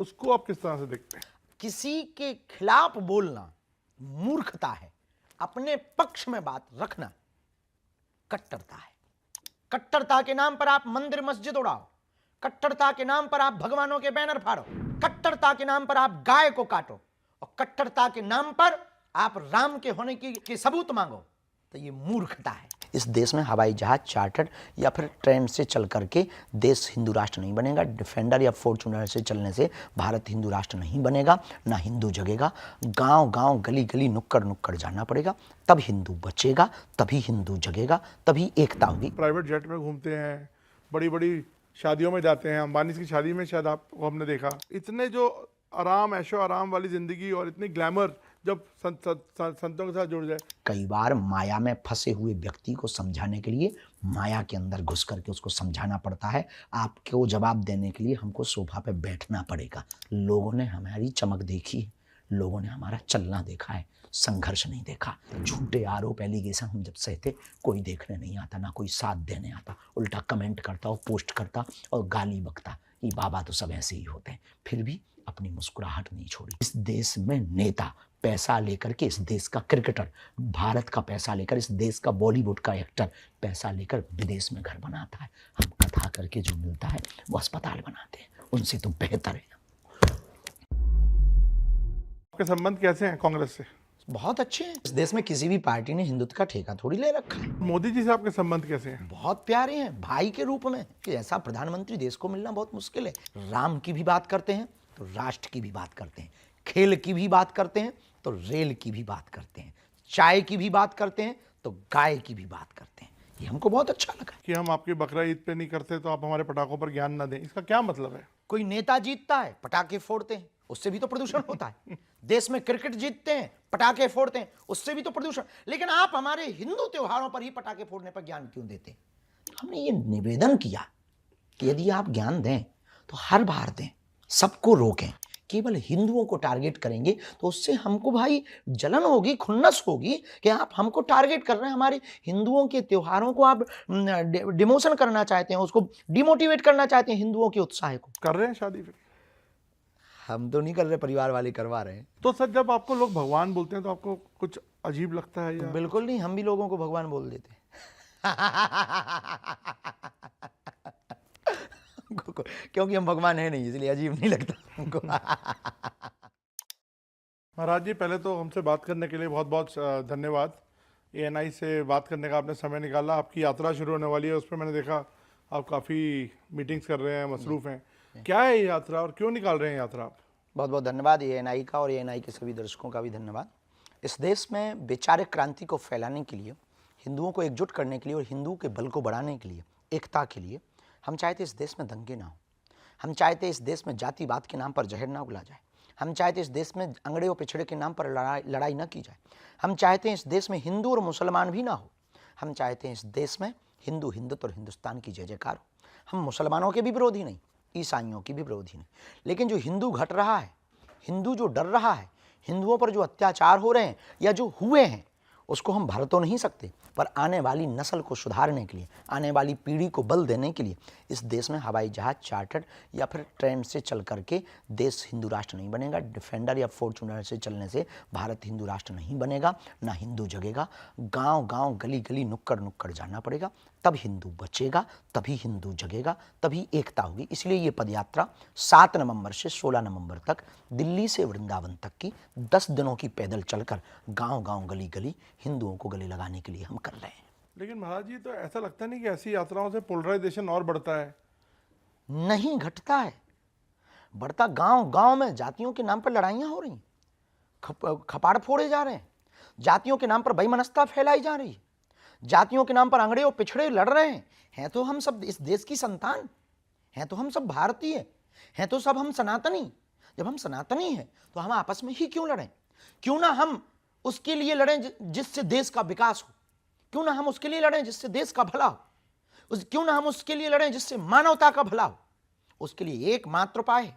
उसको आप किस तरह से देखते हैं? किसी के खिलाफ बोलना मूर्खता है, अपने पक्ष में बात रखना कट्टरता है। कट्टरता के नाम पर आप मंदिर मस्जिद उड़ाओ, कट्टरता के नाम पर आप भगवानों के बैनर फाड़ो, कट्टरता के नाम पर आप गाय को काटो और कट्टरता के नाम पर आप राम के होने की सबूत मांगो, तो ये मूर्खता है। इस देश में हवाई जहाज चार्टर्ड या फिर ट्रेन से चल करके देश हिंदू राष्ट्र नहीं बनेगा। डिफेंडर या फॉर्च्यूनर से चलने से भारत हिंदू राष्ट्र नहीं बनेगा, ना हिंदू जगेगा। गांव गांव गली गली नुक्कड़ नुक्कड़ जाना पड़ेगा, तब हिंदू बचेगा, तभी हिंदू जगेगा, तभी एकता होगी। प्राइवेट जेट में घूमते हैं, बड़ी बड़ी शादियों में जाते हैं। अंबानी की शादी में शायद आपको हमने देखा, इतने जो आराम ऐशो आराम वाली जिंदगी और इतनी ग्लैमर जब संतों के साथ जुड़ जाए। कई बार माया में फंसे हुए व्यक्ति को समझाने के लिए माया के अंदर घुस करके उसको समझाना पड़ता है। आपको जवाब देने के लिए हमको सोफा पे बैठना पड़ेगा। लोगों ने हमारी चमक देखी है, लोगों ने हमारा चलना देखा है, संघर्ष नहीं देखा। झूठे आरोप एलिगेशन हम जब सहते, कोई देखने नहीं आता, ना कोई साथ देने आता, उल्टा कमेंट करता और पोस्ट करता और गाली बकता। ये बाबा तो सब ऐसे ही होते हैं। फिर भी अपनी मुस्कुराहट नहीं छोड़ी। इस देश में नेता पैसा लेकर के, इस देश का क्रिकेटर भारत का पैसा लेकर, इस देश का बॉलीवुड का एक्टर पैसा लेकर विदेश में घर बनाता है। हम कथा करके जो मिलता है वो अस्पताल बनाते हैं, उनसे तो बेहतर है। आपके संबंध कैसे हैं कांग्रेस से? बहुत अच्छे हैं। इस देश में किसी भी पार्टी ने हिंदुत्व का ठेका थोड़ी ले रखा है। मोदी जी से आपके संबंध कैसे हैं? बहुत प्यारे हैं, भाई के रूप में। कि ऐसा प्रधानमंत्री देश को मिलना बहुत मुश्किल है। राम की भी बात करते हैं तो राष्ट्र की भी बात करते हैं, खेल की भी बात करते हैं तो रेल की भी बात करते हैं, चाय की भी बात करते हैं तो गाय की भी बात करते हैं। ये हमको बहुत अच्छा लगा। कि हम आपकी बकरा ईद पे नहीं करते तो आप हमारे पटाखों पर ज्ञान ना दें, इसका क्या मतलब है? कोई नेता जीतता है, पटाखे फोड़ते हैं, उससे भी तो प्रदूषण होता है। देश में क्रिकेट जीतते हैं, पटाखे फोड़ते हैं, उससे भी तो प्रदूषण। लेकिन आप हमारे हिंदू त्योहारों पर ही पटाखे फोड़ने पर ज्ञान क्यों देते? हमने ये निवेदन किया कि यदि आप ज्ञान दें तो हर बार दें, सबको रोकें। केवल हिंदुओं को टारगेट करेंगे तो उससे हमको भाई जलन होगी, खुन्नस होगी कि आप हमको टारगेट कर रहे हैं। हमारे हिंदुओं के त्योहारों को आप डिमोशन करना चाहते हैं, उसको डिमोटिवेट करना चाहते हैं हिंदुओं के उत्साह को। कर रहे हैं शादी फिर? हम तो नहीं कर रहे, परिवार वाले करवा रहे हैं। तो सर जब आपको लोग भगवान बोलते हैं तो आपको कुछ अजीब लगता है या? बिल्कुल नहीं, हम भी लोगों को भगवान बोल देते हैं। क्योंकि हम भगवान है नहीं, इसलिए अजीब नहीं लगता हमको। महाराज जी, पहले तो हमसे बात करने के लिए बहुत बहुत धन्यवाद। एएनआई से बात करने का आपने समय निकाला। आपकी यात्रा शुरू होने वाली है, उस पर मैंने देखा आप काफ़ी मीटिंग्स कर रहे हैं, मसरूफ़ हैं। क्या है ये यात्रा और क्यों निकाल रहे हैं यात्रा आप? बहुत बहुत धन्यवाद एएनआई का, और एएनआई के सभी दर्शकों का भी धन्यवाद। इस देश में वैचारिक क्रांति को फैलाने के लिए, हिंदुओं को एकजुट करने के लिए और हिंदू के बल को बढ़ाने के लिए, एकता के लिए, हम चाहते इस देश में दंगे ना हो। हम चाहते इस देश में जातिवाद के नाम पर जहर ना उगला जाए। हम चाहते इस देश में अंगड़े और पिछड़े के नाम पर लड़ाई न की जाए। हम चाहते हैं इस देश में हिंदू और मुसलमान भी ना हो। हम चाहते हैं इस देश में हिंदू हिंदुत्व और हिंदुस्तान की जय जयकार हो। हम मुसलमानों के भी विरोधी नहीं, ईसाइयों की भी विरोधी नहीं, लेकिन जो हिंदू घट रहा है, हिंदू जो डर रहा है, हिंदुओं पर जो अत्याचार हो रहे हैं या जो हुए हैं, उसको हम भर तो नहीं सकते, पर आने वाली नस्ल को सुधारने के लिए, आने वाली पीढ़ी को बल देने के लिए इस देश में हवाई जहाज चार्टर्ड या फिर ट्रेन से चल करके देश हिंदू राष्ट्र नहीं बनेगा। डिफेंडर या फॉर्च्यूनर से चलने से भारत हिंदू राष्ट्र नहीं बनेगा, ना हिंदू जगेगा। गांव गांव गली गली नुक्कड़ नुक्कड़ जाना पड़ेगा, तब हिंदू बचेगा, तभी हिंदू जगेगा, तभी एकता होगी। इसलिए ये पदयात्रा 7 नवंबर से 16 नवंबर तक दिल्ली से वृंदावन तक की 10 दिनों की पैदल चलकर गांव गांव गली गली हिंदुओं को गले लगाने के लिए हम कर रहे हैं। लेकिन महाराज जी, तो ऐसा लगता नहीं कि ऐसी यात्राओं से पोलराइजेशन और बढ़ता है? नहीं, घटता है, बढ़ता। गांव गांव में जातियों के नाम पर लड़ाइयां हो रही, खपाड़ फोड़े जा रहे हैं, जातियों के नाम पर बेईमानता फैलाई जा रही है, जातियों के नाम पर अंगड़े और पिछड़े लड़ रहे हैं तो हम सब इस देश की संतान हैं, तो हम सब भारतीय हैं, तो सब हम सनातनी। जब हम सनातनी हैं तो हम आपस में ही क्यों लड़ें? क्यों ना हम उसके लिए लड़ें जिससे देश का विकास हो। क्यों ना हम उसके लिए लड़ें जिससे देश का भला हो। क्यों ना हम उसके लिए लड़ें जिससे मानवता का भला हो। उसके लिए एकमात्र उपाय है,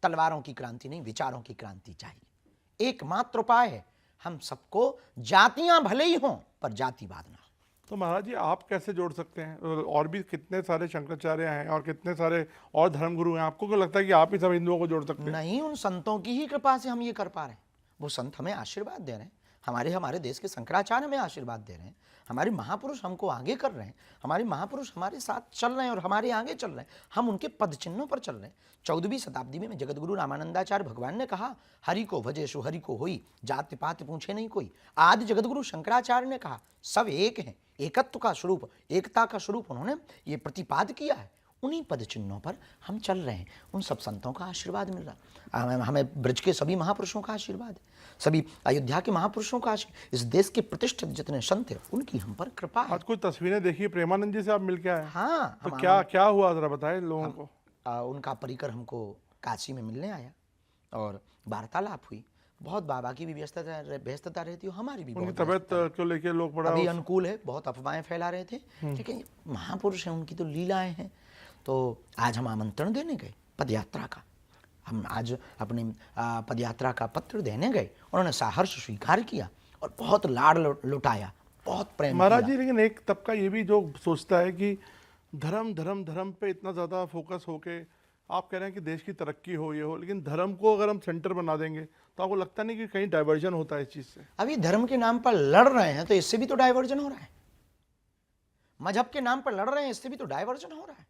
तलवारों की क्रांति नहीं, विचारों की क्रांति चाहिए। एकमात्र उपाय है, हम सबको जातियां भले ही हों पर जातिवाद ना हो। तो महाराज जी आप कैसे जोड़ सकते हैं? और भी कितने सारे शंकराचार्य हैं और कितने सारे और धर्मगुरु हैं, आपको क्या लगता है कि आप ही सब हिंदुओं को जोड़ सकते हैं? नहीं, उन संतों की ही कृपा से हम ये कर पा रहे हैं। वो संत हमें आशीर्वाद दे रहे हैं, हमारे हमारे देश के शंकराचार्य हमें आशीर्वाद दे रहे हैं, हमारे महापुरुष हमको आगे कर रहे हैं, हमारे महापुरुष हमारे साथ चल रहे हैं और हमारे आगे चल रहे हैं, हम उनके पद चिन्हों पर चल रहे हैं। 14वीं शताब्दी में जगतगुरु रामानंदाचार्य भगवान ने कहा, हरि को भजेशु हरि को होई, जाति पात पूछे नहीं कोई। आदि जगतगुरु शंकराचार्य ने कहा, सब एक हैं, एकत्व का स्वरूप, एकता का स्वरूप उन्होंने ये प्रतिपाद किया है। उन्हीं पद चिन्हों पर हम चल रहे हैं, उन सब संतों का आशीर्वाद मिल रहा है। हमें ब्रज के सभी महापुरुषों का आशीर्वाद है, सभी अयोध्या के महापुरुषों का आशीर्वाद, इस देश के प्रतिष्ठित जितने संत हैं उनकी हम पर कृपा है। आज कुछ तस्वीरें देखी, प्रेमानंद जी से आप मिल के आए। हाँ, तो क्या हुआ जरा बताएं लोगों को। उनका परिकर हमको काशी में मिलने आया और वार्तालाप हुई। बहुत बाबा की भी व्यस्तता रहती है, हमारी भी उनकी बहुत तबीयत को लेके लोग बड़ा अभी अनुकूल है, बहुत अफवाहें फैला रहे थे, लेकिन महापुरुष हैं, उनकी तो लीलाएं हैं। तो आज हम आमंत्रण देने गए पदयात्रा का, हम आज अपनी पदयात्रा का पत्र देने गए, उन्होंने सहर्ष स्वीकार किया और बहुत लाड़ लुटाया, बहुत प्रेम महाराज किया। जी, लेकिन एक तबका ये भी जो सोचता है कि धर्म धर्म धर्म पे इतना ज़्यादा फोकस होके आप कह रहे हैं कि देश की तरक्की हो ये हो, लेकिन धर्म को अगर हम सेंटर बना देंगे तो आपको लगता नहीं कि कहीं डाइवर्जन होता है इस चीज़ से? अभी धर्म के नाम पर लड़ रहे हैं तो इससे भी तो डाइवर्जन हो रहा है, मजहब के नाम पर लड़ रहे हैं इससे भी तो डाइवर्जन हो रहा है,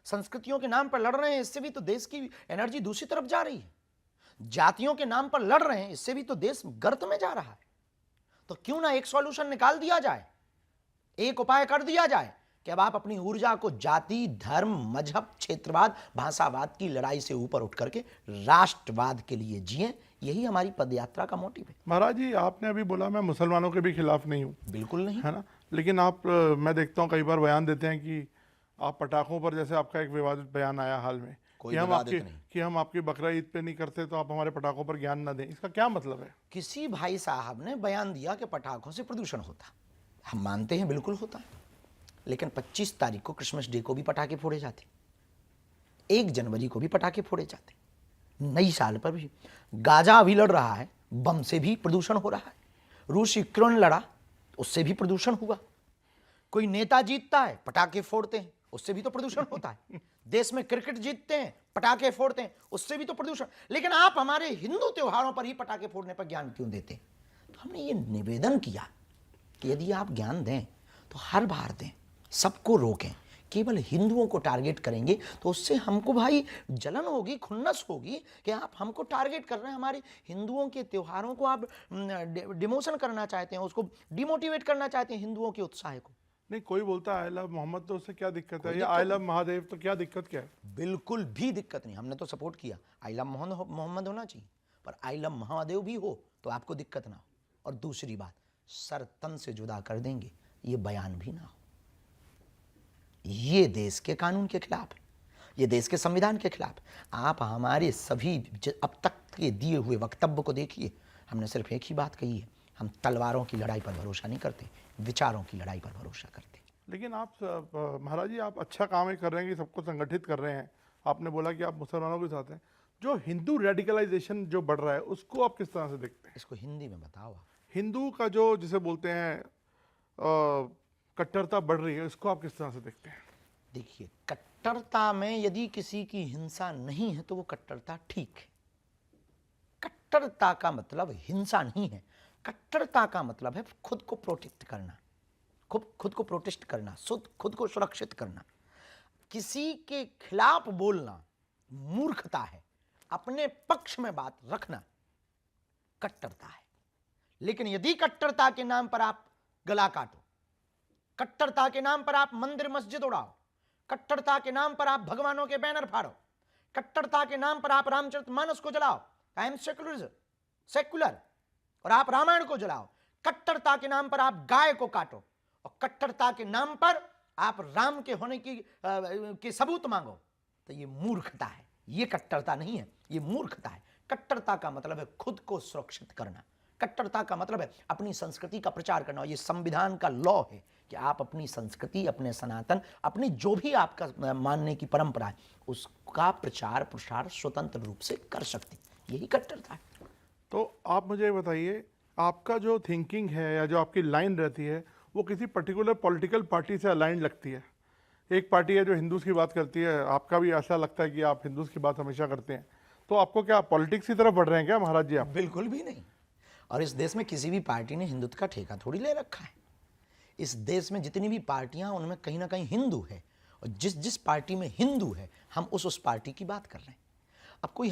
संस्कृतियों के नाम पर लड़ रहे हैं इससे भी तो देश की एनर्जी दूसरी तरफ जा रही है, जातियों के नाम पर लड़ रहे हैं इससे भी तो देश गर्त में जा रहा है। तो क्यों ना एक सॉल्यूशन निकाल दिया जाए, एक उपाय कर दिया जाए कि अब आप अपनी ऊर्जा को जाति, धर्म, मजहब, क्षेत्रवाद, भाषावाद की लड़ाई से ऊपर उठ करके राष्ट्रवाद के लिए जिए। यही हमारी पदयात्रा का मोटिव है। महाराज जी, आपने अभी बोला मैं मुसलमानों के भी खिलाफ नहीं हूँ, बिल्कुल नहीं है ना, लेकिन आप मैं देखता हूँ कई बार बयान देते हैं कि आप पटाखों पर, जैसे आपका एक विवादित बयान आया हाल में कि हम आपकी बकरा ईद पे नहीं करते तो आप हमारे पटाखों पर ज्ञान ना दें, इसका क्या मतलब है? किसी भाई साहब ने बयान दिया कि पटाखों से प्रदूषण होता, हम मानते हैं बिल्कुल होता है, लेकिन 25 तारीख को क्रिसमस डे को भी पटाखे फोड़े जाते, 1 जनवरी को भी पटाखे फोड़े जाते, नई साल पर भी। गाजा अभी लड़ रहा है, बम से भी प्रदूषण हो रहा है। रूस यूक्रेन लड़ा, उससे भी प्रदूषण हुआ। कोई नेता जीतता है, पटाखे फोड़ते हैं, उससे भी तो प्रदूषण होता है। देश में क्रिकेट जीतते हैं, पटाखे फोड़ते हैं, उससे भी तो प्रदूषण। लेकिन आप हमारे हिंदू त्योहारों पर ही पटाखे फोड़ने पर ज्ञान क्यों देते हैं? तो हमने ये निवेदन किया कि यदि आप ज्ञान दें तो हर बार दें, सबको रोकें। केवल हिंदुओं को टारगेट करेंगे तो उससे हमको भाई जलन होगी, खुन्नस होगी कि आप हमको टारगेट कर रहे हैं, हमारे हिंदुओं के त्योहारों को आप डिमोशन करना चाहते हैं, उसको डिमोटिवेट करना चाहते हैं हिंदुओं के उत्साह को। नहीं, कोई बोलता है आई लव मोहम्मद, तो उससे क्या दिक्कत है? या आई लव महादेव, तो क्या दिक्कत क्या है? बिल्कुल भी दिक्कत नहीं, हमने तो सपोर्ट किया, आई लव मोहम्मद होना चाहिए, पर आई लव महादेव भी हो तो आपको दिक्कत ना हो। और दूसरी बात, सर तन से जुदा कर देंगे ये बयान भी ना हो। ये देश के कानून के खिलाफ है, ये देश के संविधान के खिलाफ। आप हमारे सभी अब तक के दिए हुए वक्तव्य को देखिए, हमने सिर्फ एक ही बात कही है, हम तलवारों की लड़ाई पर भरोसा नहीं करते, विचारों की लड़ाई पर भरोसा करते। लेकिन आप महाराज जी, आप अच्छा काम ही कर रहे हैं कि सबको संगठित कर रहे हैं। आपने बोला कि आप मुसलमानों के साथ हैं, जो हिंदू रेडिकलाइजेशन जो बढ़ रहा है उसको आप किस तरह से देखते हैं? इसको हिंदी में बताओ। हिंदू का जो जिसे बोलते हैं कट्टरता बढ़ रही है, इसको आप किस तरह से देखते हैं? देखिए, कट्टरता में यदि किसी की हिंसा नहीं है तो वो कट्टरता ठीक है। कट्टरता का मतलब हिंसा नहीं है, कट्टरता का मतलब है खुद को प्रोटेक्ट करना, खुद को प्रोटेस्ट करना, खुद को सुरक्षित करना। किसी के खिलाफ बोलना मूर्खता है, अपने पक्ष में बात रखना कट्टरता है। लेकिन यदि कट्टरता के नाम पर आप गला काटो, कट्टरता के नाम पर आप मंदिर मस्जिद उड़ाओ, कट्टरता के नाम पर आप भगवानों के बैनर फाड़ो, कट्टरता के नाम पर आप रामचरितमानस को जलाओ, आई एम सेक्युलर, और आप रामायण को जलाओ, कट्टरता के नाम पर आप गाय को काटो, और कट्टरता के नाम पर आप राम के होने की सबूत मांगो, तो ये मूर्खता है। ये कट्टरता नहीं है, ये मूर्खता है। कट्टरता का मतलब है खुद को सुरक्षित करना, कट्टरता का मतलब है अपनी संस्कृति का प्रचार करना। ये संविधान का लॉ है कि आप अपनी संस्कृति, अपने सनातन, अपनी जो भी आपका मानने की परंपरा है, उसका प्रचार प्रसार स्वतंत्र रूप से कर सकते, यही कट्टरता है। तो आप मुझे बताइए, आपका जो थिंकिंग है या जो आपकी लाइन रहती है वो किसी पर्टिकुलर पॉलिटिकल पार्टी से अलाइंड लगती है। एक पार्टी है जो हिंदूज की बात करती है, आपका भी ऐसा लगता है कि आप हिंदूज की बात हमेशा करते हैं, तो आपको क्या पॉलिटिक्स की तरफ बढ़ रहे हैं क्या महाराज जी आप? बिल्कुल भी नहीं। और इस देश में किसी भी पार्टी ने हिंदुत्व का ठेका थोड़ी ले रखा है। इस देश में जितनी भी पार्टियां हैं उनमें कहीं ना कहीं हिंदू है, और जिस जिस पार्टी में हिंदू है हम उस पार्टी की बात कर रहे हैं। अब कोई